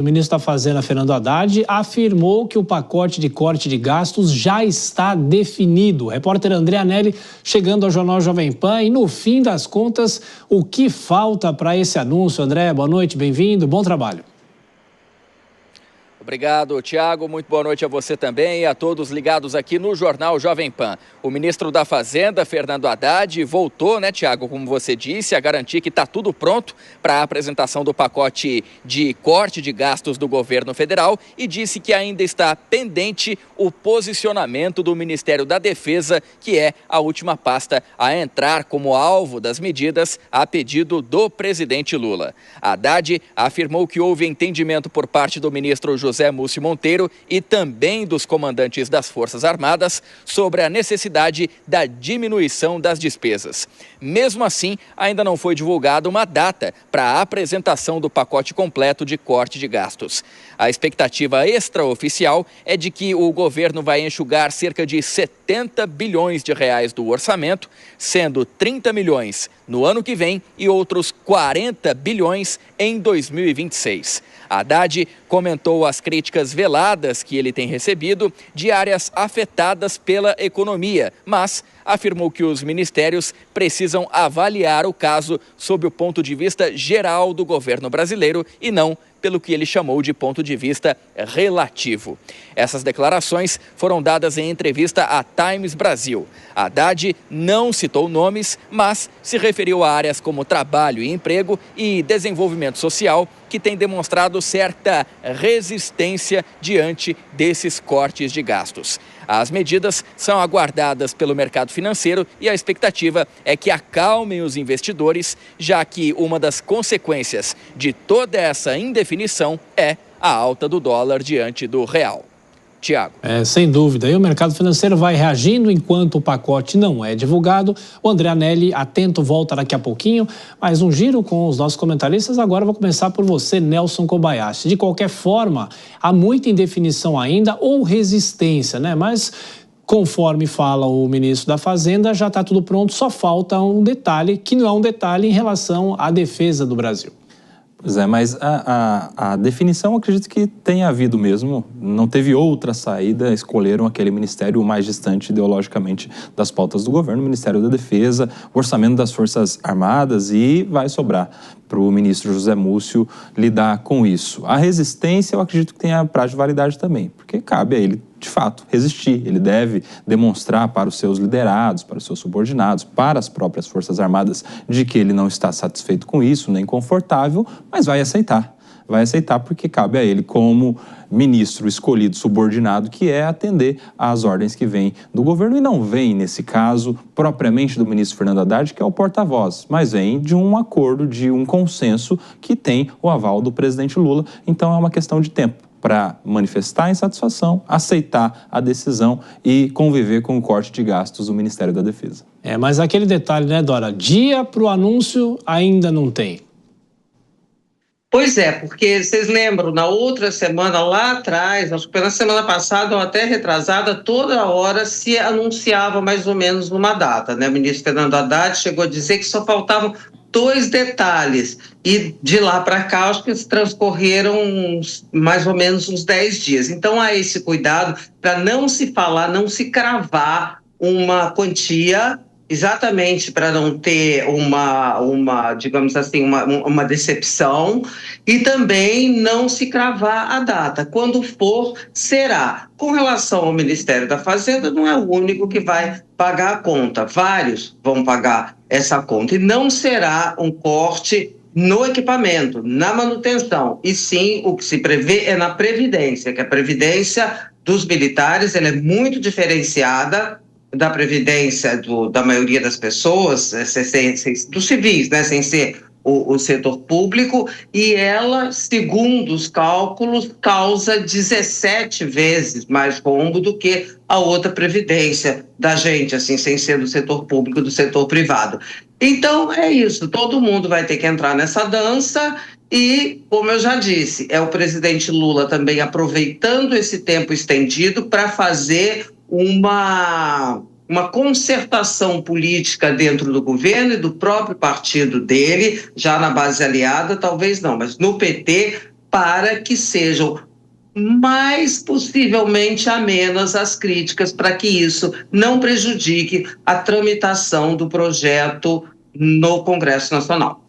O ministro da Fazenda, Fernando Haddad, afirmou que o pacote de corte de gastos já está definido. O repórter André Anelli chegando ao Jornal Jovem Pan e, no fim das contas, o que falta para esse anúncio? André, boa noite, bem-vindo, bom trabalho. Obrigado, Tiago. Muito boa noite a você também e a todos ligados aqui no Jornal Jovem Pan. O ministro da Fazenda, Fernando Haddad, voltou, Tiago, como você disse, a garantir que está tudo pronto para a apresentação do pacote de corte de gastos do governo federal e disse que ainda está pendente o posicionamento do Ministério da Defesa, que é a última pasta a entrar como alvo das medidas a pedido do presidente Lula. Haddad afirmou que houve entendimento por parte do ministro José Múcio Monteiro e também dos comandantes das Forças Armadas sobre a necessidade da diminuição das despesas. Mesmo assim, ainda não foi divulgada uma data para a apresentação do pacote completo de corte de gastos. A expectativa extraoficial é de que o governo vai enxugar cerca de 70 bilhões de reais do orçamento, sendo 30 milhões no ano que vem e outros 40 bilhões em 2026. Haddad comentou as críticas veladas que ele tem recebido de áreas afetadas pela economia, mas afirmou que os ministérios precisam avaliar o caso sob o ponto de vista geral do governo brasileiro e não pelo que ele chamou de ponto de vista relativo. Essas declarações foram dadas em entrevista à Times Brasil. Haddad não citou nomes, mas se referiu a áreas como trabalho e emprego e desenvolvimento social, que têm demonstrado certa resistência diante desses cortes de gastos. As medidas são aguardadas pelo mercado financeiro e a expectativa é que acalmem os investidores, já que uma das consequências de toda essa indefinição é a alta do dólar diante do real. Tiago. Sem dúvida. E o mercado financeiro vai reagindo enquanto o pacote não é divulgado. O André Anelli, atento, volta daqui a pouquinho. Mais um giro com os nossos comentaristas. Agora eu vou começar por você, Nelson Kobayashi. De qualquer forma, há muita indefinição ainda ou resistência, Mas, conforme fala o ministro da Fazenda, já está tudo pronto. Só falta um detalhe, que não é um detalhe em relação à defesa do Brasil. Pois é, mas a definição, acredito que tenha havido mesmo. Não teve outra saída, escolheram aquele ministério mais distante ideologicamente das pautas do governo, o Ministério da Defesa, o orçamento das Forças Armadas, e vai sobrar para o ministro José Múcio lidar com isso. A resistência, eu acredito que tenha prazo de validade também, porque cabe a ele, de fato, resistir. Ele deve demonstrar para os seus liderados, para os seus subordinados, para as próprias Forças Armadas, de que ele não está satisfeito com isso, nem confortável, mas vai aceitar. Vai aceitar porque cabe a ele, como ministro escolhido, subordinado, que é atender às ordens que vêm do governo, e não vem, nesse caso, propriamente do ministro Fernando Haddad, que é o porta-voz, mas vem de um acordo, de um consenso que tem o aval do presidente Lula. Então é uma questão de tempo para manifestar a insatisfação, aceitar a decisão e conviver com o corte de gastos do Ministério da Defesa. Mas aquele detalhe, Dora? Dia para o anúncio ainda não tem. Pois é, porque vocês lembram, na outra semana, lá atrás, acho que foi na semana passada ou até retrasada, toda hora se anunciava mais ou menos numa data, O ministro Fernando Haddad chegou a dizer que só faltavam 2 detalhes, e de lá para cá, acho que transcorreram mais ou menos uns 10 dias. Então, há esse cuidado para não se falar, não se cravar uma quantia, exatamente para não ter digamos assim, uma decepção, e também não se cravar a data. Quando for, será. Com relação ao Ministério da Fazenda, não é o único que vai pagar a conta. Vários vão pagar essa conta. E não será um corte no equipamento, na manutenção. E sim, o que se prevê é na Previdência, que a Previdência dos militares ela é muito diferenciada da Previdência da maioria das pessoas, dos civis, sem ser o setor público, e ela, segundo os cálculos, causa 17 vezes mais rombo do que a outra previdência da gente, assim, sem ser do setor público, do setor privado. Então, é isso, todo mundo vai ter que entrar nessa dança e, como eu já disse, é o presidente Lula também aproveitando esse tempo estendido para fazer uma concertação política dentro do governo e do próprio partido dele, já na base aliada, talvez não, mas no PT, para que sejam mais possivelmente amenas as críticas, para que isso não prejudique a tramitação do projeto no Congresso Nacional.